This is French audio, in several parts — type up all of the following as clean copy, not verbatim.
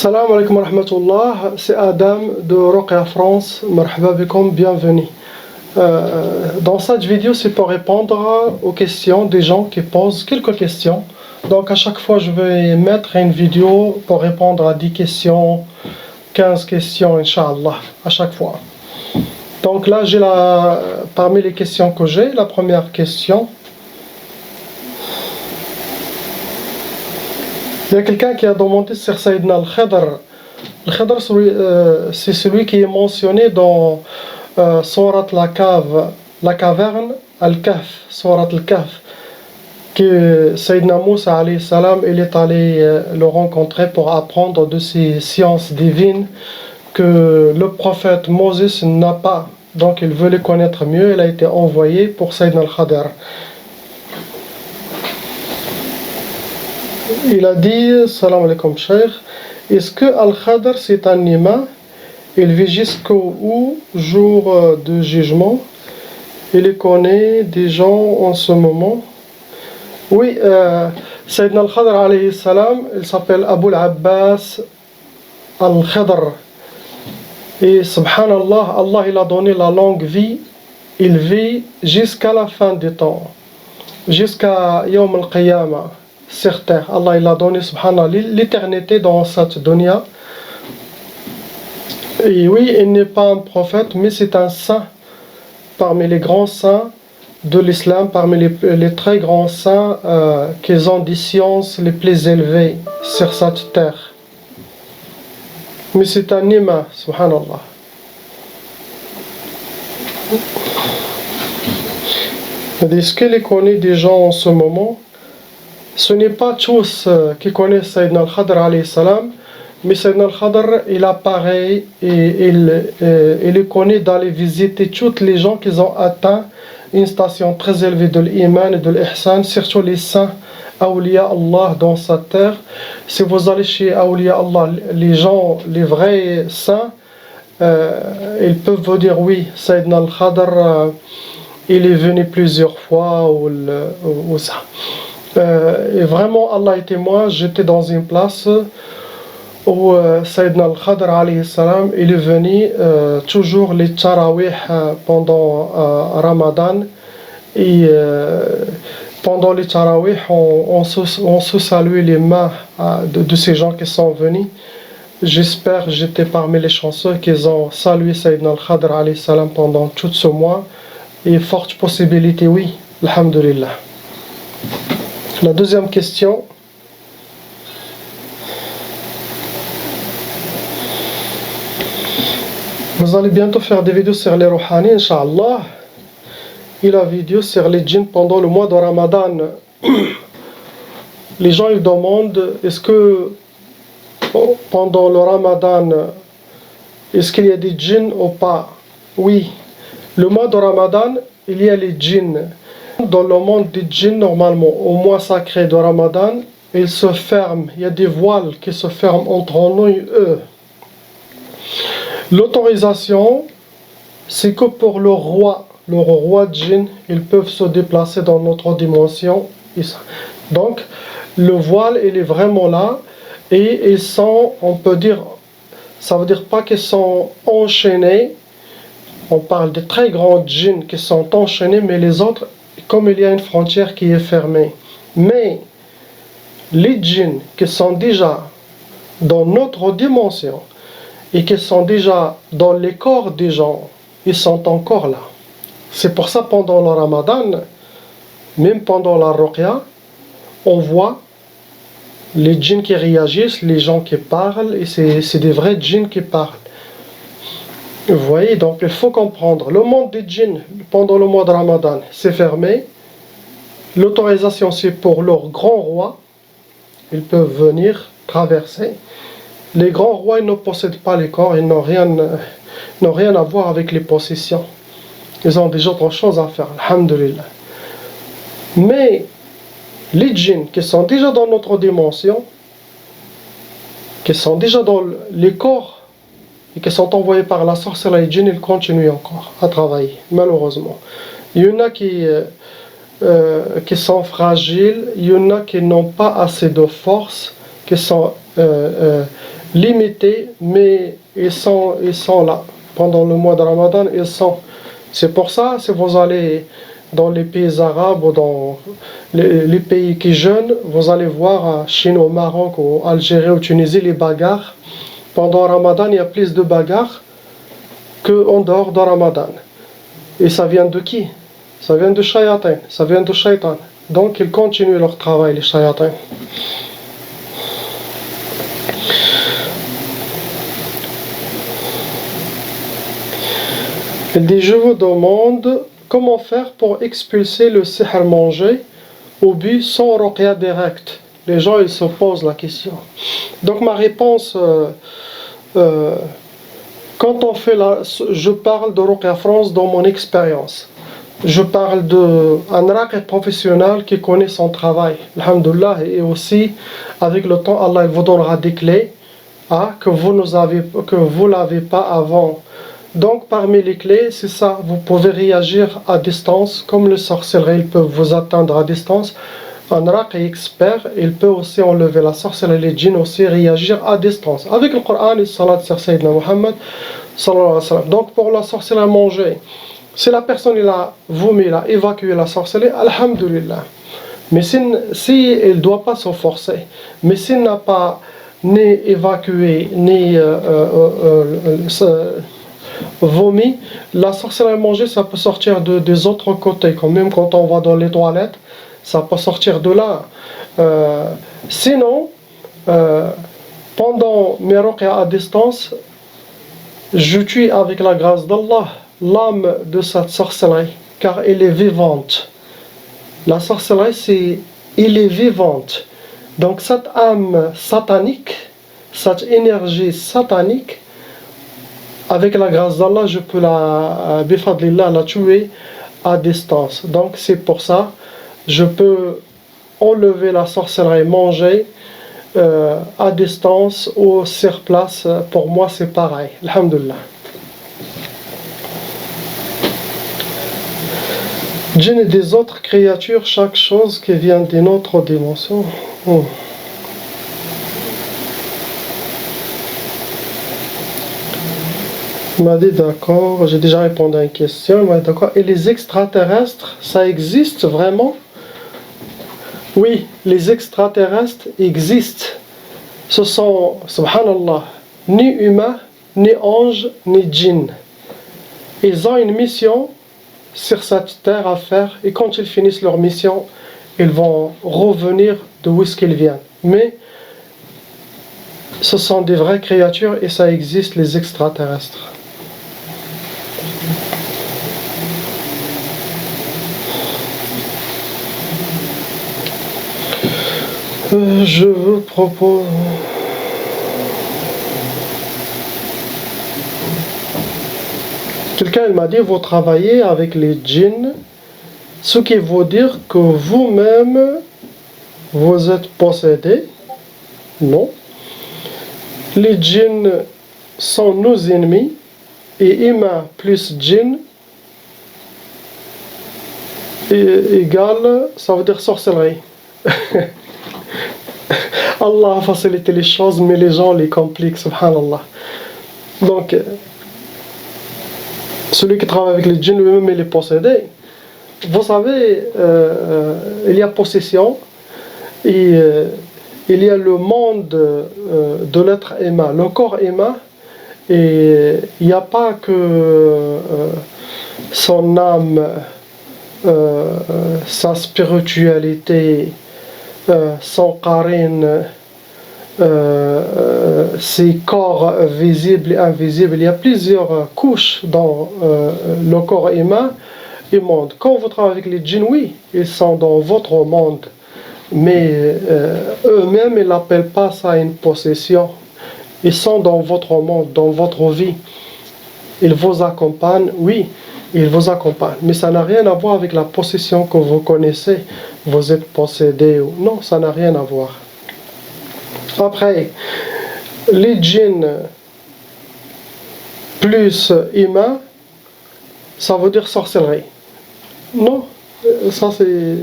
Salam alaikum wa rahmatullah, c'est Adam de Ruqya France. Marhaba bikum, bienvenue. Dans cette vidéo, c'est pour répondre aux questions des gens qui posent quelques questions. Donc à chaque fois, je vais mettre une vidéo pour répondre à 10 questions, 15 questions, Inch'Allah, à chaque fois. Donc là, parmi les questions que j'ai, la première question. Il y a quelqu'un qui a demandé sur Sayyidina al-Khidr. Al-Khidr, c'est celui qui est mentionné dans Surat la caverne, Al-Kahf, Surat Al-Kahf, que Sayyidina Moussa alayhi salam, il est allé le rencontrer pour apprendre de ces sciences divines que le prophète Moses n'a pas. Donc il veut les connaître mieux, il a été envoyé pour Sayyidina al-Khidr. Il a dit, salam alaikum cheikh, est-ce que Al-Khidr c'est un imam? Il vit jusqu'au jour de jugement. Il connaît des gens en ce moment. Oui, Sayyidina Al-Khidr alayhi salam, il s'appelle Abu al-Abbas Al-Khidr. Et subhanallah, Allah il a donné la longue vie. Il vit jusqu'à la fin du temps, jusqu'à Yawm al-Qiyamah. Sur terre. Allah il a donné subhanallah l'éternité dans cette dunya. Et oui, il n'est pas un prophète, mais c'est un saint parmi les grands saints de l'islam, parmi les très grands saints qui ont des sciences les plus élevées sur cette terre. Mais c'est un imam, subhanallah. Est-ce qu'il connaît des gens en ce moment? Ce n'est pas tous qui connaissent Sayyidina Al-Khidr alayhi salam, mais Sayyidina Al-Khidr, il apparaît et il connaît d'aller visiter tous les gens qui ont atteint une station très élevée de l'iman et de l'ihsan, surtout les saints Awliya Allah dans sa terre. Si vous allez chez Awliya Allah, les gens, les vrais saints, ils peuvent vous dire oui, Sayyidina Al-Khidr, il est venu plusieurs fois ou ça. Et vraiment, Allah est témoin, j'étais dans une place où Sayyidina Al-Khidr alayhi salam, il est venu toujours les tarawih pendant Ramadan. Et pendant les tarawih, on se salue les mains de ces gens qui sont venus. J'espère que j'étais parmi les chanceux qui ont salué Sayyidina Al-Khidr alayhi salam pendant tout ce mois. Et forte possibilité, oui, alhamdulillah. La deuxième question. Vous allez bientôt faire des vidéos sur les Rouhani, Inch'Allah. Et la vidéo sur les djinns pendant le mois de Ramadan. Les gens ils demandent, est-ce que pendant le Ramadan, est-ce qu'il y a des djinns ou pas? Oui, le mois de Ramadan, il y a les djinns. Dans le monde des djinns, normalement, au mois sacré de Ramadan, il se ferme. Il y a des voiles qui se ferment entre nous et eux. L'autorisation, c'est que pour le roi djinn, ils peuvent se déplacer dans notre dimension. Donc, le voile, il est vraiment là. Et ils sont, on peut dire, ça veut dire pas qu'ils sont enchaînés. On parle de très grands djinns qui sont enchaînés, mais les autres, comme il y a une frontière qui est fermée. Mais les djinns qui sont déjà dans notre dimension et qui sont déjà dans les corps des gens, ils sont encore là. C'est pour ça pendant le Ramadan, même pendant la Ruqya, on voit les djinns qui réagissent, les gens qui parlent, et c'est des vrais djinns qui parlent. Vous voyez, donc il faut comprendre, le monde des djinns pendant le mois de Ramadan, c'est fermé. L'autorisation c'est pour leurs grands rois, ils peuvent venir traverser. Les grands rois ils ne possèdent pas les corps, ils n'ont rien à voir avec les possessions. Ils ont des autres choses à faire, alhamdulillah. Mais les djinns qui sont déjà dans notre dimension, qui sont déjà dans les corps, et qui sont envoyés par la sorcellerie, les djinns, ils continuent encore à travailler, malheureusement. Il y en a qui sont fragiles, il y en a qui n'ont pas assez de force, qui sont limités, mais ils sont là. Pendant le mois de Ramadan, ils sont. C'est pour ça, si vous allez dans les pays arabes ou dans les pays qui jeûnent, vous allez voir à Chine, au Maroc, ou Algérie, ou Tunisie, les bagarres. Pendant Ramadan, il y a plus de bagarres qu'en dehors de Ramadan. Et ça vient de qui? Ça vient de shayatin, ça vient de shaitan. Donc ils continuent leur travail, les shayatins. Il dit, je vous demande comment faire pour expulser le sihr mangé au but sans ruqya direct. Les gens ils se posent la question. Donc ma réponse, quand on fait je parle de Ruqya France dans mon expérience. Je parle d'un raqib professionnel qui connaît son travail, alhamdoulilah, et aussi avec le temps Allah il vous donnera des clés que vous n'avez pas avant. Donc parmi les clés, c'est ça, vous pouvez réagir à distance, comme le sorcellerie, ils peuvent vous atteindre à distance. Un raqi expert, il peut aussi enlever la sorcellerie, les djinns aussi réagir à distance. Avec le Coran et salat sur Sayyidina Muhammad, sallallahu alayhi wa sallam. Donc pour la sorcellerie à manger, si la personne il a vomi, il a évacué la sorcellerie, alhamdulillah. Mais si il ne doit pas se forcer, mais s'il n'a pas ni évacué, ni vomi, la sorcellerie à manger, ça peut sortir des autres côtés. Quand même quand on va dans les toilettes, ça peut sortir de là. Sinon, pendant mes ruqya à distance, je tue avec la grâce d'Allah l'âme de cette sorcellerie, car elle est vivante. La sorcellerie, elle est vivante. Donc cette âme satanique, cette énergie satanique, avec la grâce d'Allah, je peux la tuer à distance. Donc c'est pour ça, je peux enlever la sorcellerie, manger à distance ou sur place. Pour moi c'est pareil, alhamdulillah. Djinn et des autres créatures, chaque chose qui vient d'une autre dimension. Il m'a dit d'accord, j'ai déjà répondu à une question, il m'a dit d'accord. Et les extraterrestres, ça existe vraiment? Oui, les extraterrestres existent. Ce sont, subhanallah, ni humains, ni anges, ni djinns. Ils ont une mission sur cette terre à faire, et quand ils finissent leur mission, ils vont revenir d'où est-ce qu'ils viennent. Mais ce sont des vraies créatures et ça existe, les extraterrestres. Je vous propose... Quelqu'un m'a dit, vous travaillez avec les djinns, ce qui veut dire que vous-même, vous êtes possédé. Non. Les djinns sont nos ennemis, et humain plus djinn égale, ça veut dire sorcellerie. Allah a facilité les choses, mais les gens les compliquent, subhanallah. Donc, celui qui travaille avec les djinns lui-même, il est possédé. Vous savez, il y a possession, et il y a le monde de l'être humain, le corps humain, et il n'y a pas que son âme, sa spiritualité, son qarine, ses corps visibles et invisibles. Il y a plusieurs couches dans le corps humain et monde. Quand vous travaillez avec les djinns, oui, ils sont dans votre monde, mais eux-mêmes, ils n'appellent pas ça une possession. Ils sont dans votre monde, dans votre vie. Ils vous accompagnent, oui, ils vous accompagnent. Mais ça n'a rien à voir avec la possession que vous connaissez. Vous êtes possédé ou... Non, ça n'a rien à voir. Après, les djinns plus humains, ça veut dire sorcellerie. Non, ça c'est...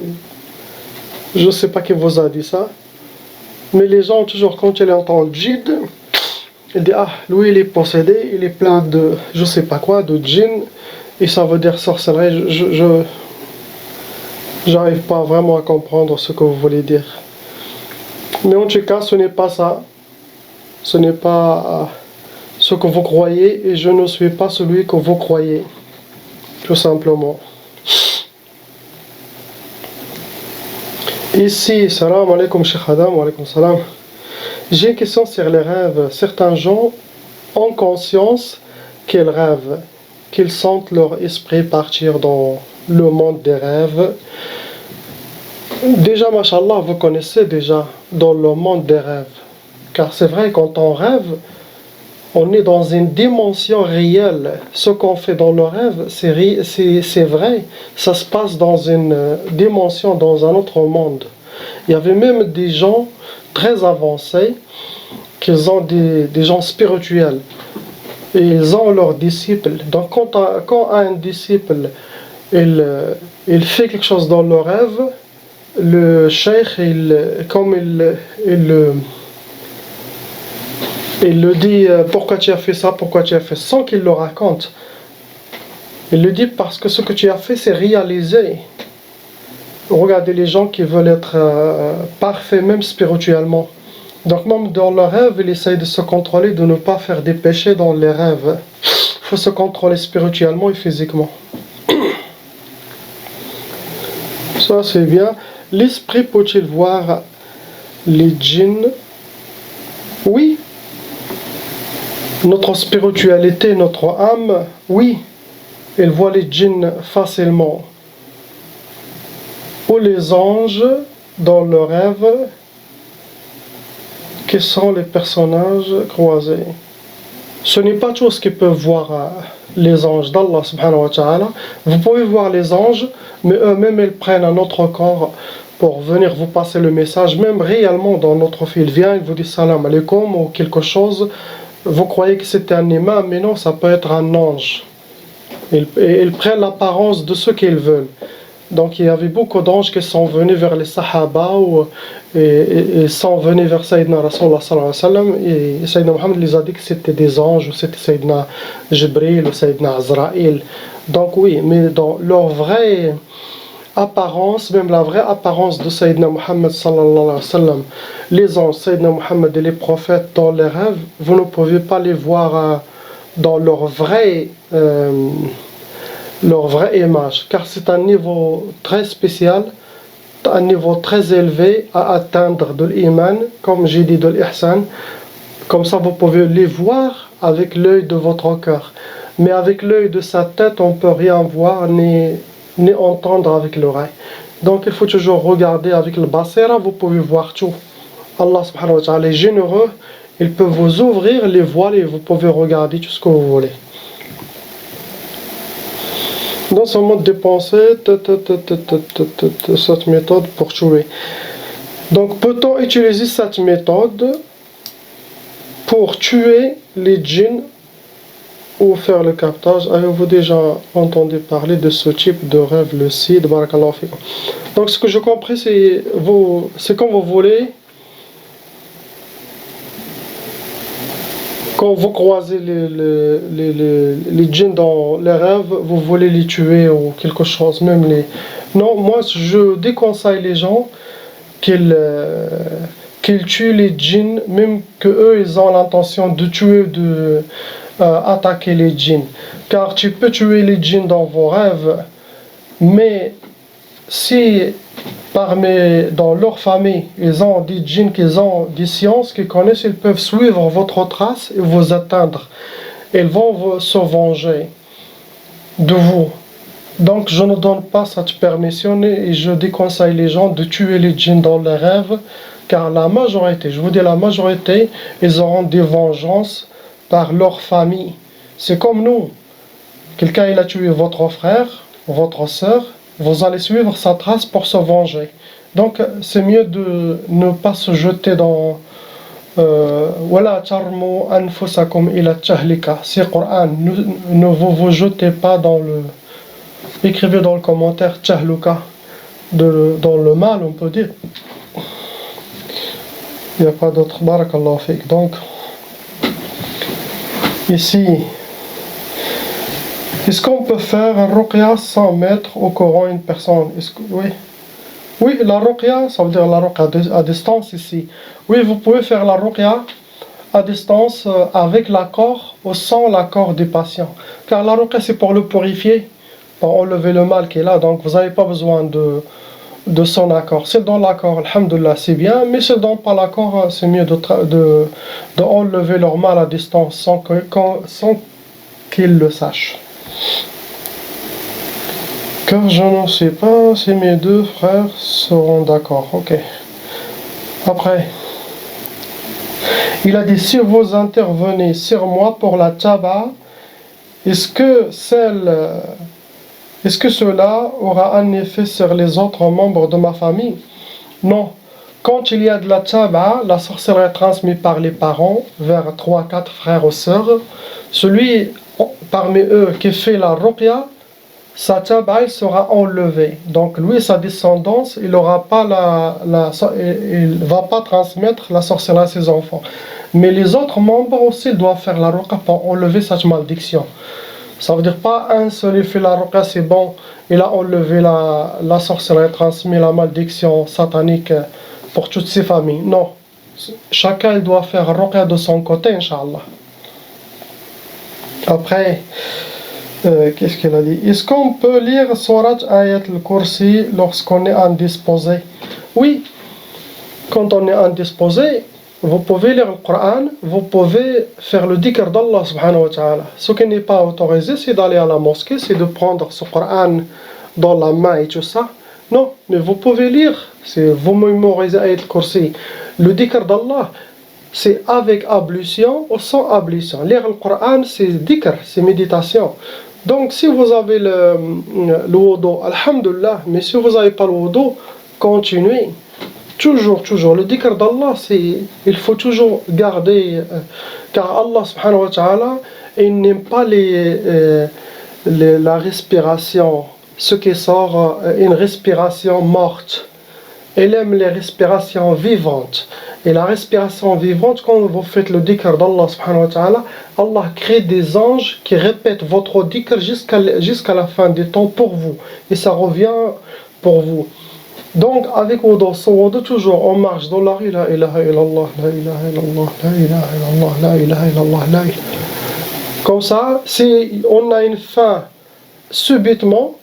Je ne sais pas qui vous a dit ça. Mais les gens, toujours quand ils entendent djinn, ils disent, ah, lui il est possédé, il est plein de, je sais pas quoi, de djinn, et ça veut dire sorcellerie. J'arrive pas vraiment à comprendre ce que vous voulez dire. Mais en tout cas, ce n'est pas ça. Ce n'est pas ce que vous croyez, et je ne suis pas celui que vous croyez. Tout simplement. Ici, salam alaikum Cheikh Adam, wa alaikum salam. J'ai une question sur les rêves. Certains gens ont conscience qu'ils rêvent, qu'ils sentent leur esprit partir dans le monde des rêves. Déjà, mashallah, vous connaissez déjà dans le monde des rêves. Car c'est vrai, quand on rêve, on est dans une dimension réelle. Ce qu'on fait dans le rêve, c'est vrai. Ça se passe dans une dimension, dans un autre monde. Il y avait même des gens très avancés, qui ont des gens spirituels. Et ils ont leurs disciples. Donc quand un disciple, il fait quelque chose dans le rêve, le cheikh, il le dit, pourquoi tu as fait ça, pourquoi tu as fait ça, sans qu'il le raconte. Il le dit parce que ce que tu as fait, c'est réalisé. Regardez les gens qui veulent être parfaits, même spirituellement. Donc même dans le rêve, il essaye de se contrôler, de ne pas faire des péchés dans les rêves. Il faut se contrôler spirituellement et physiquement. Ça c'est bien. L'esprit peut-il voir les djinns? Oui. Notre spiritualité, notre âme, oui, elle voit les djinns facilement. Ou les anges, dans le rêve, qui sont les personnages croisés. Ce n'est pas tous qui peuvent voir les anges d'Allah subhanahu wa ta'ala. Vous pouvez voir les anges, mais eux-mêmes ils prennent un autre corps pour venir vous passer le message. Même réellement dans notre vie, il vient, il vous dit salam alaikum ou quelque chose. Vous croyez que c'était un imam, mais non, ça peut être un ange. Ils prennent l'apparence de ce qu'ils veulent. Donc il y avait beaucoup d'anges qui sont venus vers les Sahaba et sont venus vers Sayyidina Rasulullah sallallahu alayhi wa sallam, et Sayyidina Muhammad les a dit que c'était des anges, ou c'était Sayyidina Jibril ou Sayyidina Azraïl. Donc oui, mais dans leur vraie apparence, même la vraie apparence de Sayyidina Muhammad sallallahu alayhi wa sallam, les anges, Sayyidina Muhammad et les prophètes dans les rêves, vous ne pouvez pas les voir dans leur vraie image, car c'est un niveau très spécial, un niveau très élevé à atteindre de l'iman, comme j'ai dit de l'ihsan. Comme ça vous pouvez les voir avec l'œil de votre cœur, mais avec l'œil de sa tête on ne peut rien voir ni entendre avec l'oreille. Donc il faut toujours regarder avec le basira, vous pouvez voir tout. Allah subhanahu wa ta'ala est généreux, il peut vous ouvrir les voiles et vous pouvez regarder tout ce que vous voulez. Dans ce mode de pensée, cette méthode pour tuer. Donc peut-on utiliser cette méthode pour tuer les djinns ou faire le captage? Avez-vous déjà entendu parler de ce type de rêve lucide? Barakallahu fikum. Donc ce que je compris, c'est comme vous voulez. Quand vous croisez les djinns dans les rêves, vous voulez les tuer ou quelque chose, même les... Non, moi je déconseille les gens qu'ils tuent les djinns, même que eux ils ont l'intention de tuer, attaquer les djinns. Car tu peux tuer les djinns dans vos rêves, mais si dans leur famille, ils ont des djinns, qu'ils ont des sciences, qu'ils connaissent, ils peuvent suivre votre trace et vous atteindre. Ils vont se venger de vous. Donc je ne donne pas cette permission et je déconseille les gens de tuer les djinns dans les rêves, car la majorité, je vous dis la majorité, ils auront des vengeances par leur famille. C'est comme nous. Quelqu'un il a tué votre frère, votre soeur, vous allez suivre sa trace pour se venger. Donc c'est mieux de ne pas se jeter dans wala tarmu anfusakum ila tahlika. C'est Coran. Ne vous jetez pas dans le... Écrivez dans le commentaire tahluka, dans le mal on peut dire. Il n'y a pas d'autre. Barakallahu fik. Donc, ici, est-ce qu'on peut faire un ruqya sans mettre au Coran une personne? Oui. Oui, la ruqya, ça veut dire la ruqya à distance ici. Oui, vous pouvez faire la ruqya à distance avec l'accord ou sans l'accord du patient. Car la ruqya, c'est pour le purifier, pour enlever le mal qui est là. Donc, vous n'avez pas besoin de son accord. S'il donne l'accord, alhamdoulilah, c'est bien, mais s'il ne donne pas l'accord, c'est mieux de enlever leur mal à distance sans qu'ils le sachent. Car je ne sais pas si mes deux frères seront d'accord. Ok. Après, il a dit, si vous intervenez sur moi pour la taba, est-ce que cela aura un effet sur les autres membres de ma famille? Non. Quand il y a de la taba, la sorcellerie est transmise par les parents vers 3-4 frères ou sœurs. Celui parmi eux qui fait la ruqya, sa taba sera enlevée. Donc lui, sa descendance, il va pas transmettre la sorcellerie à ses enfants. Mais les autres membres aussi doivent faire la ruqya pour enlever cette malédiction. Ça veut dire pas un seul il fait la ruqya, c'est bon, il a enlevé la sorcellerie, transmis la malédiction satanique pour toutes ses familles. Non. Chacun doit faire ruqya de son côté, Inch'Allah. Après, qu'est-ce qu'il a dit? Est-ce qu'on peut lire Surat Ayat al-Kursi lorsqu'on est indisposé? Oui, quand on est indisposé, vous pouvez lire le Coran, vous pouvez faire le dhikr d'Allah subhanahu wa ta'ala. Ce qui n'est pas autorisé, c'est d'aller à la mosquée, c'est de prendre ce Coran dans la main et tout ça. Non, mais vous pouvez lire, vous mémorisez Ayat al-Kursi. Le dhikr d'Allah, c'est avec ablution ou sans ablution. Lire le Coran, c'est dhikr, c'est méditation. Donc si vous avez le wudu, alhamdulillah, mais si vous n'avez pas le wudu, continuez. Toujours. Le dhikr d'Allah, il faut toujours garder, car Allah subhanahu wa ta'ala, il n'aime pas la respiration, ce qui sort, une respiration morte. Il aime les respirations vivantes. Et la respiration vivante, quand vous faites le dhikr d'Allah subhanahu wa ta'ala, Allah crée des anges qui répètent votre dhikr jusqu'à la fin des temps pour vous. Et ça revient pour vous. Donc, avec wudu, toujours, on marche dans la rue, la ilaha illallah, la ilaha illallah, la ilaha illallah, la ilaha illallah, la ilaha. Comme ça, si on a une faim subitement,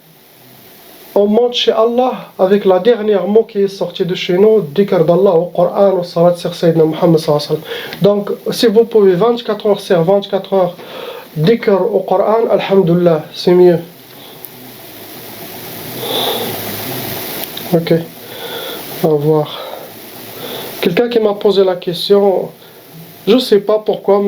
on monte chez Allah avec la dernière mot qui est sortie de chez nous, dhikr d'Allah au Coran, au salat sur Sayyidina Muhammad sallallahu alayhi wa sallam. Donc, si vous pouvez 24 heures sur 24 heures dhikr au Coran, alhamdulillah, c'est mieux. Ok, on va voir. Quelqu'un qui m'a posé la question, je ne sais pas pourquoi,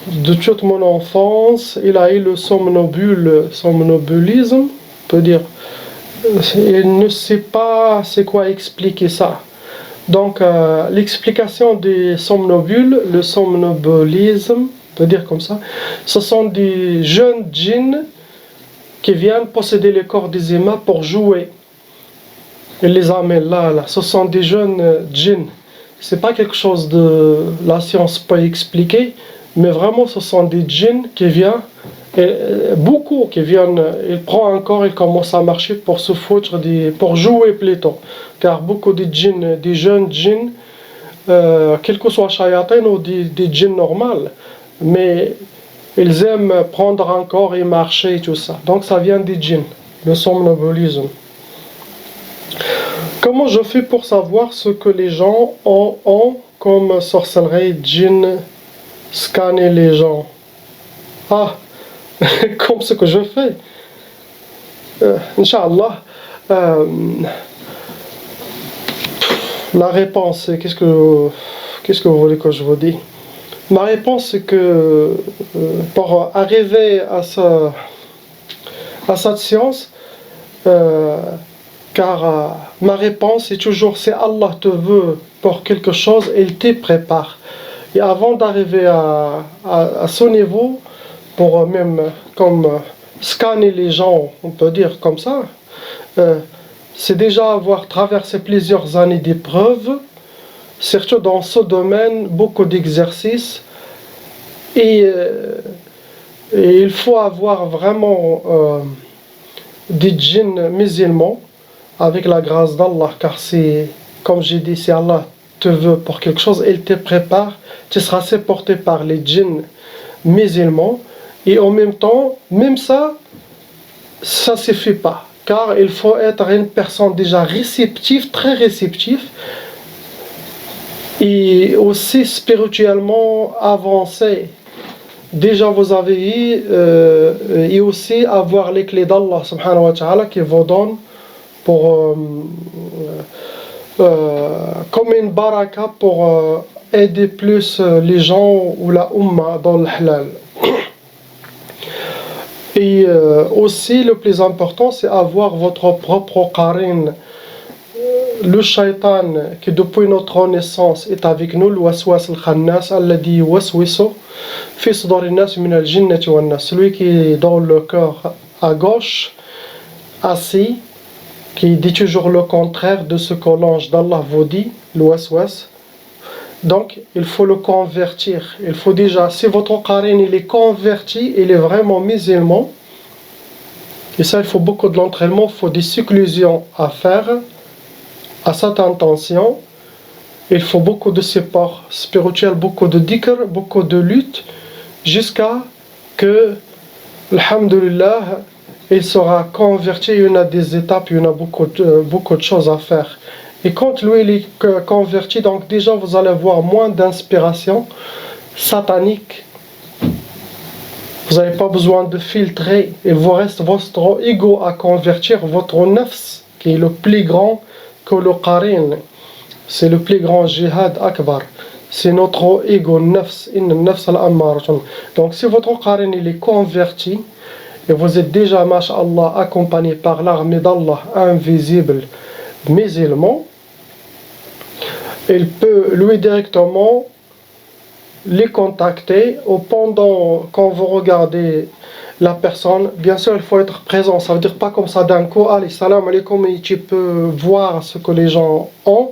de toute mon enfance, il a eu le somnambulisme, on peut dire. Il ne sait pas c'est quoi expliquer ça. Donc, l'explication des somnambules, le somnambulisme, on peut dire comme ça, ce sont des jeunes djinns qui viennent posséder les corps des humains pour jouer. Ils les amènent là. Ce sont des jeunes djinns. C'est pas quelque chose de la science peut expliquer, mais vraiment ce sont des djinns qui viennent, et beaucoup qui viennent, ils prennent un corps, ils commencent à marcher pour se foutre, pour jouer plutôt. Car beaucoup de djinns, des jeunes djinns, quel que soit shayatin ou des djinns normales, mais ils aiment prendre un corps et marcher et tout ça. Donc ça vient des djinns, le somnambulisme. Comment je fais pour savoir ce que les gens ont comme sorcellerie, djinn, scanner les gens? Ah, comme ce que je fais. Inch'Allah, la réponse, c'est qu'est-ce que vous voulez que je vous dise? Ma réponse, c'est que pour arriver à cette science, car ma réponse est toujours, si Allah te veut pour quelque chose, il te prépare. Et avant d'arriver à ce niveau, pour même comme scanner les gens, on peut dire comme ça, c'est déjà avoir traversé plusieurs années d'épreuves surtout dans ce domaine, beaucoup d'exercices et, et il faut avoir vraiment des djinns musulmans avec la grâce d'Allah, car c'est, comme j'ai dit, si Allah te veut pour quelque chose, il te prépare, tu seras supporté par les djinns musulmans, et en même temps, même ça suffit pas, car il faut être une personne déjà réceptive, très réceptive, et aussi spirituellement avancée. Déjà vous avez eu, et aussi avoir les clés d'Allah subhanahu wa ta'ala qui vous donne pour comme une baraka pour aider plus les gens ou la umma dans le halal. Et aussi le plus important c'est avoir votre propre qarin. Le shaitan qui depuis notre naissance est avec nous, le waswas al-khannas alladhi waswisu fi suduri nas min al-jinnati wan nas, celui qui est dans le cœur à gauche, assis, qui dit toujours le contraire de ce que l'ange d'Allah vous dit, le waswas. Donc il faut le convertir. Il faut déjà, si votre qarin il est converti, il est vraiment musulman, et ça il faut beaucoup de l'entraînement, il faut des seclusions à faire à cette intention. Il faut beaucoup de support spirituel, beaucoup de dhikr, beaucoup de lutte, jusqu'à que, alhamdulillah, il sera converti. Il y en a des étapes, il y en a beaucoup de choses à faire. Et quand lui il est converti, donc déjà vous allez avoir moins d'inspiration satanique. Vous n'avez pas besoin de filtrer. Il vous reste votre ego à convertir, votre nafs, qui est le plus grand que le qarin. C'est le plus grand jihad akbar. C'est notre ego, nafs, inna nafs al-ammaratun. Donc si votre qarin il est converti, et vous êtes déjà, masha'Allah, accompagné par l'armée d'Allah invisible, musulman, il peut lui directement les contacter ou pendant quand vous regardez la personne. Bien sûr il faut être présent, ça veut dire pas comme ça d'un coup, allez salam alaikum, et tu peux voir ce que les gens ont.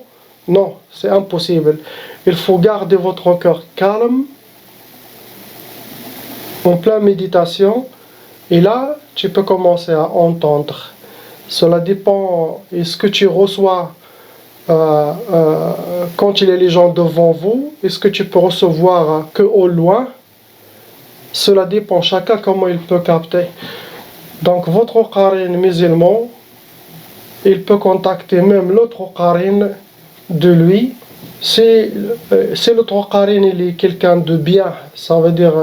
Non, c'est impossible. Il faut garder votre cœur calme, en pleine méditation, et là tu peux commencer à entendre. Cela dépend, est-ce que tu reçois quand il y a les gens devant vous, est-ce que tu peux recevoir que au loin? Cela dépend, chacun comment il peut capter. Donc votre qarin musulman, il peut contacter même l'autre qarin de lui. Si l'autre qarin il est quelqu'un de bien, ça veut dire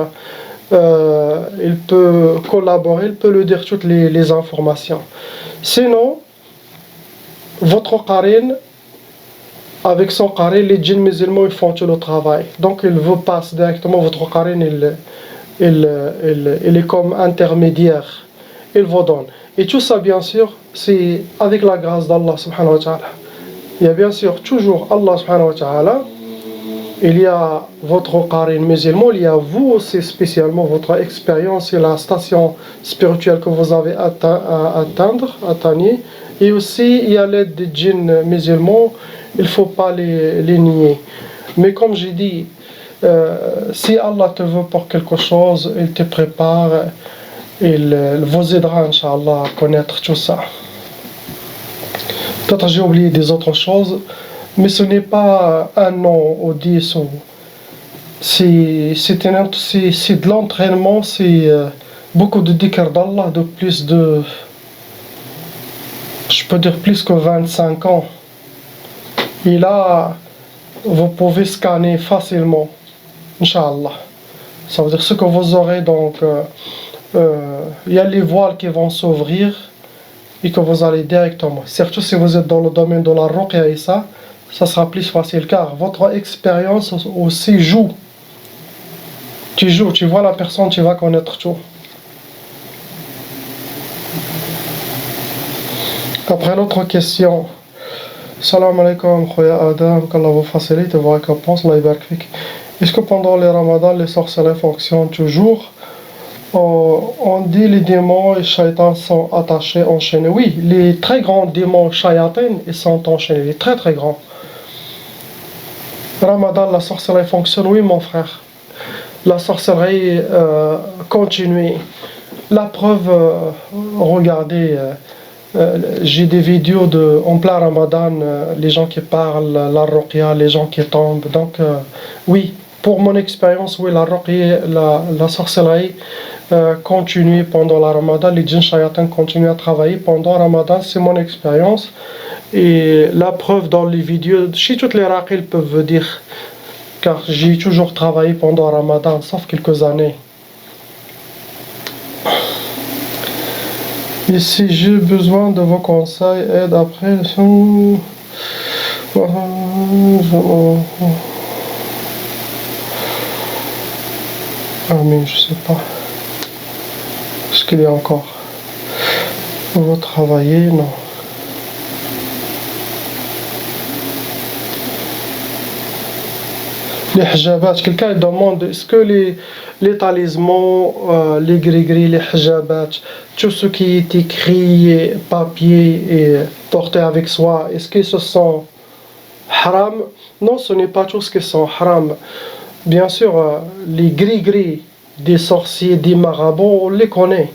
il peut collaborer, il peut lui dire toutes les informations. Sinon, votre qarin, avec son qarin, les djinns musulmans ils font tout le travail. Donc il vous passe directement, votre qarin il est comme intermédiaire, il vous donne. Et tout ça bien sûr, c'est avec la grâce d'Allah subhanahu wa ta'ala. Il y a bien sûr toujours Allah subhanahu wa ta'ala, il y a votre qarin musulman, il y a vous aussi spécialement, votre expérience et la station spirituelle que vous avez à atteindre, et aussi il y a l'aide des djinns musulmans, il ne faut pas les nier. Mais comme j'ai dit, si Allah te veut pour quelque chose, il te prépare, il vous aidera, Inch'Allah, à connaître tout ça. Peut-être j'ai oublié des autres choses, mais ce n'est pas un an ou 10 ou... C'est de l'entraînement, c'est beaucoup de dhikr d'Allah, de plus de... Je peux dire plus que 25 ans. Et là, vous pouvez scanner facilement, Inch'Allah. Ça veut dire ce que vous aurez, donc, il y a les voiles qui vont s'ouvrir et que vous allez directement. Surtout si vous êtes dans le domaine de la ruqya et ça sera plus facile, car votre expérience aussi joue. Tu joues, tu vois la personne, tu vas connaître tout. Après l'autre question. Salam alaikum, khoya Adam, qu'Allah vous facilite et vous récompense, Allah yabarak fik. Est-ce que pendant les ramadans, les sorcelleries fonctionnent toujours? On dit les démons et shaitans sont attachés, enchaînés. Oui, les très grands démons shayatin, ils sont enchaînés, les très très grands. Ramadan, la sorcellerie fonctionne? Oui, mon frère. La sorcellerie continue. La preuve, regardez, j'ai des vidéos en plein Ramadan, les gens qui parlent, la ruqya, les gens qui tombent. Donc, oui, pour mon expérience, oui, la ruqya, la sorcellerie continue pendant la Ramadan. Les djinns shayatans continuent à travailler pendant Ramadan, c'est mon expérience. Et la preuve dans les vidéos, chez toutes les raqis peuvent dire, car j'ai toujours travaillé pendant Ramadan, sauf quelques années. Et si j'ai besoin de vos conseils, aide après. Ah mais je sais pas. Est-ce qu'il y a encore? Vous travaillez? Non. Les hijabat, quelqu'un demande est-ce que les talismans, les gris-gris, les hijabat, tout ce qui est écrit, papier et porté avec soi, est-ce que ce sont haram? Non, ce n'est pas tout ce qui sont haram. Bien sûr, les gris-gris des sorciers, des marabouts, on les connaît.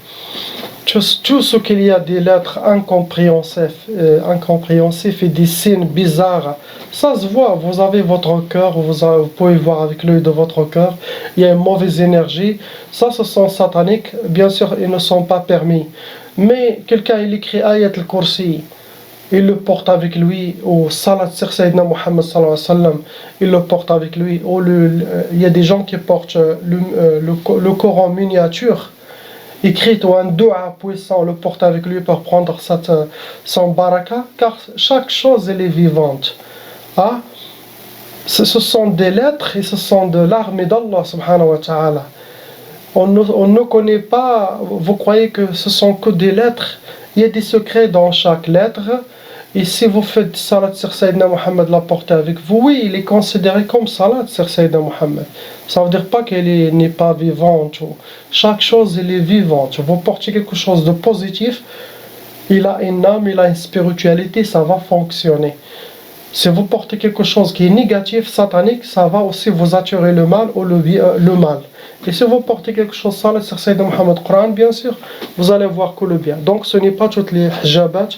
Tout ce qu'il y a des lettres incompréhensibles et des signes bizarres, ça se voit. Vous avez votre cœur, vous pouvez voir avec l'œil de votre cœur, il y a une mauvaise énergie. Ça, ce sont sataniques. Bien sûr, ils ne sont pas permis. Mais quelqu'un, il écrit Ayat al-Kursi, il le porte avec lui, ou Salat sur Sayyidina Muhammad sallallahu alayhi wa sallam, il le porte avec lui. Ou il y a des gens qui portent le Coran miniature, écrit ou un dua puissant, le porte avec lui pour prendre son baraka, car chaque chose elle est vivante. Ah, ce sont des lettres et ce sont de l'armée d'Allah subhanahu wa ta'ala. On ne connaît pas, vous croyez que ce sont que des lettres, il y a des secrets dans chaque lettre. Et si vous faites salat sur Sayyidina Muhammad, la portez avec vous, oui, il est considéré comme salat sur Sayyidina Muhammad. Ça ne veut dire pas qu'elle n'est pas vivante. Chaque chose, elle est vivante. Vous portez quelque chose de positif, il a une âme, il a une spiritualité, ça va fonctionner. Si vous portez quelque chose qui est négatif, satanique, ça va aussi vous attirer le mal ou le mal. Et si vous portez quelque chose salat sur Sayyidina Muhammad, Coran, bien sûr, vous allez voir que le bien. Donc ce n'est pas toutes les hijabat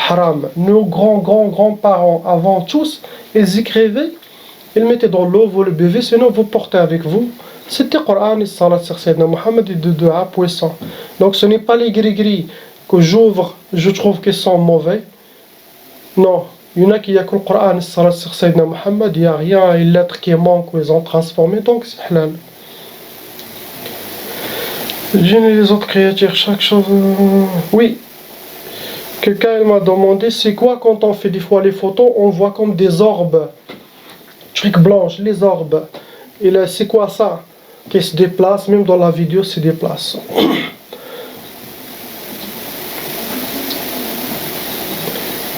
haram. Nos grands-parents avant tous, ils écrivaient, ils mettaient dans l'eau, vous le buvez, sinon vous portez avec vous. C'était Coran et Salat sur Sayyidina Muhammad et de dua puissant. Donc ce n'est pas les gris-gris que j'ouvre, je trouve qu'ils sont mauvais. Non, il y en a qui a que le Coran et Salat sur Sayyidina Muhammad, il n'y a rien, une lettre qui manque ou ils ont transformé, donc c'est halal. Les djinns et les autres créatures, chaque chose... Oui. Quelqu'un m'a demandé c'est quoi quand on fait des fois les photos, on voit comme des orbes, trucs blanches, les orbes. Et là, c'est quoi ça? Qui se déplace, même dans la vidéo, se déplace.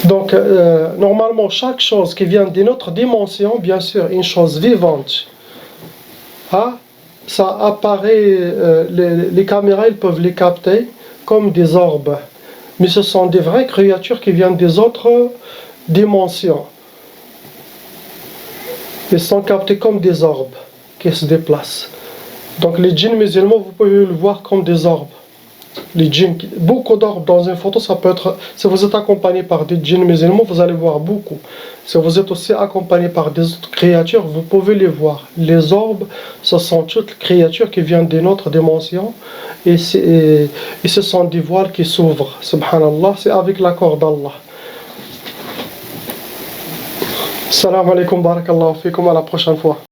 Donc, normalement, chaque chose qui vient d'une autre dimension, bien sûr, une chose vivante, hein, ça apparaît, les caméras, ils peuvent les capter comme des orbes. Mais ce sont des vraies créatures qui viennent des autres dimensions. Ils sont captés comme des orbes qui se déplacent. Donc les djinns musulmans, vous pouvez le voir comme des orbes. Les djinns, beaucoup d'orbes dans une photo, ça peut être... Si vous êtes accompagné par des djinns musulmans, vous allez voir beaucoup. Si vous êtes aussi accompagné par des autres créatures, vous pouvez les voir. Les orbes, ce sont toutes créatures qui viennent d'une autre dimension. Et ce sont des voiles qui s'ouvrent. Subhanallah, c'est avec l'accord d'Allah. Salam alaikum, barakallahu fikum, à la prochaine fois.